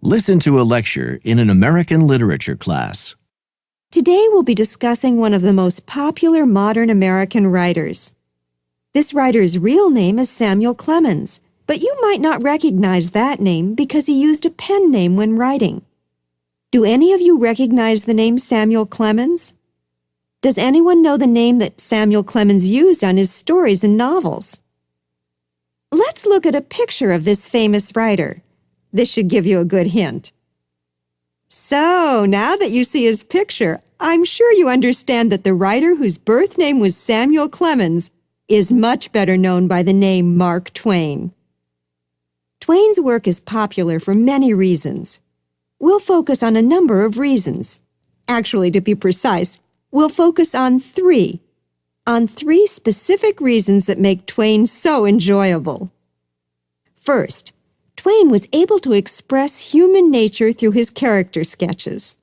Listen to a lecture in an American literature class. Today we'll be discussing one of the most popular modern American writers. This writer's real name is Samuel Clemens, but you might not recognize that name because he used a pen name when writing. Do any of you recognize the name Samuel Clemens? Does anyone know the name that Samuel Clemens used on his stories and novels? Let's look at a picture of this famous writer. This should give you a good hint. So, now that you see his picture, I'm sure you understand that the writer whose birth name was Samuel Clemens is much better known by the name Mark Twain. Twain's work is popular for many reasons. We'll focus on a number of reasons. Actually, to be precise, we'll focus on three specific reasons that make Twain so enjoyable. First, Twain was able to express human nature through his character sketches.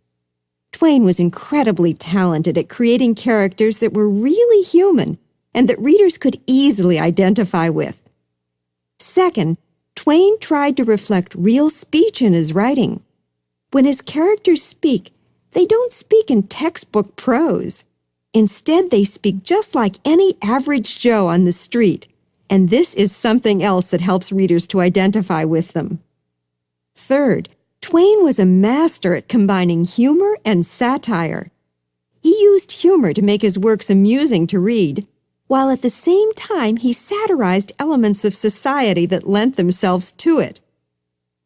Twain was incredibly talented at creating characters that were really human and that readers could easily identify with. Second, Twain tried to reflect real speech in his writing. When his characters speak, they don't speak in textbook prose. Instead, they speak just like any average Joe on the street. And this is something else that helps readers to identify with them. Third, Twain was a master at combining humor and satire. He used humor to make his works amusing to read, while at the same time he satirized elements of society that lent themselves to it.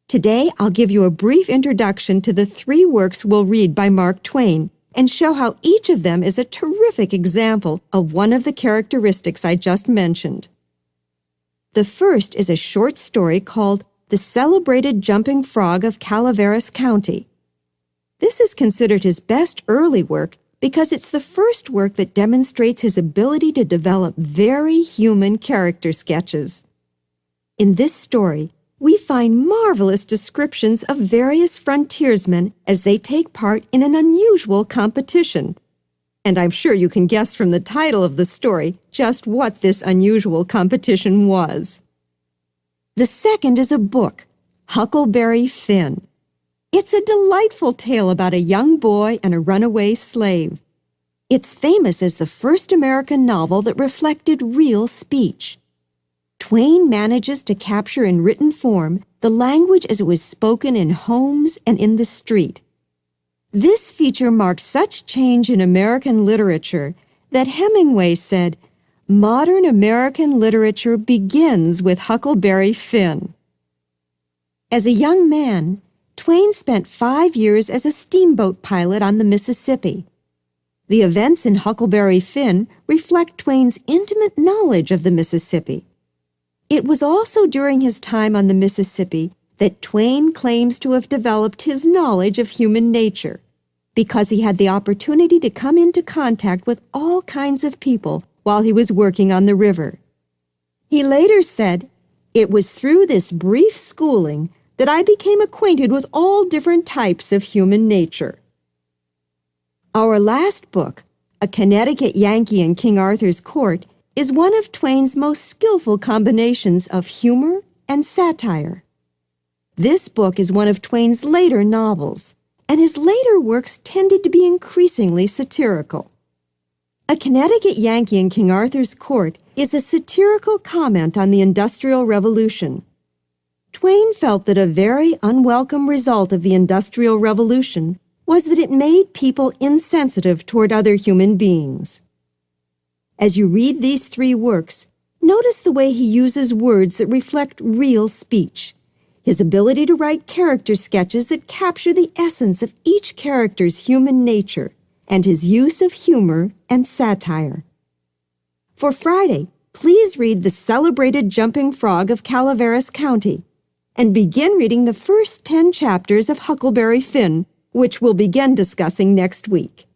Today, I'll give you a brief introduction to the three works we'll read by Mark Twain and show how each of them is a terrific example of one of the characteristics I just mentioned. The first is a short story called The Celebrated Jumping Frog of Calaveras County. This is considered his best early work because it's the first work that demonstrates his ability to develop very human character sketches. In this story, we find marvelous descriptions of various frontiersmen as they take part in an unusual competition. And I'm sure you can guess from the title of the story just what this unusual competition was. The second is a book, Huckleberry Finn. It's a delightful tale about a young boy and a runaway slave. It's famous as the first American novel that reflected real speech. Twain manages to capture in written form the language as it was spoken in homes and in the street. This feature marked such change in American literature that Hemingway said, "Modern American literature begins with Huckleberry Finn." As a young man, Twain spent 5 years as a steamboat pilot on the Mississippi. The events in Huckleberry Finn reflect Twain's intimate knowledge of the Mississippi. It was also during his time on the Mississippi that Twain claims to have developed his knowledge of human nature, because he had the opportunity to come into contact with all kinds of people while he was working on the river. He later said, "It was through this brief schooling that I became acquainted with all different types of human nature." Our last book, A Connecticut Yankee in King Arthur's Court, is one of Twain's most skillful combinations of humor and satire. This book is one of Twain's later novels, and his later works tended to be increasingly satirical. A Connecticut Yankee in King Arthur's Court is a satirical comment on the Industrial Revolution. Twain felt that a very unwelcome result of the Industrial Revolution was that it made people insensitive toward other human beings. As you read these three works, notice the way he uses words that reflect real speech, his ability to write character sketches that capture the essence of each character's human nature, and his use of humor and satire. For Friday, please read The Celebrated Jumping Frog of Calaveras County, and begin reading the first 10 chapters of Huckleberry Finn, which we'll begin discussing next week.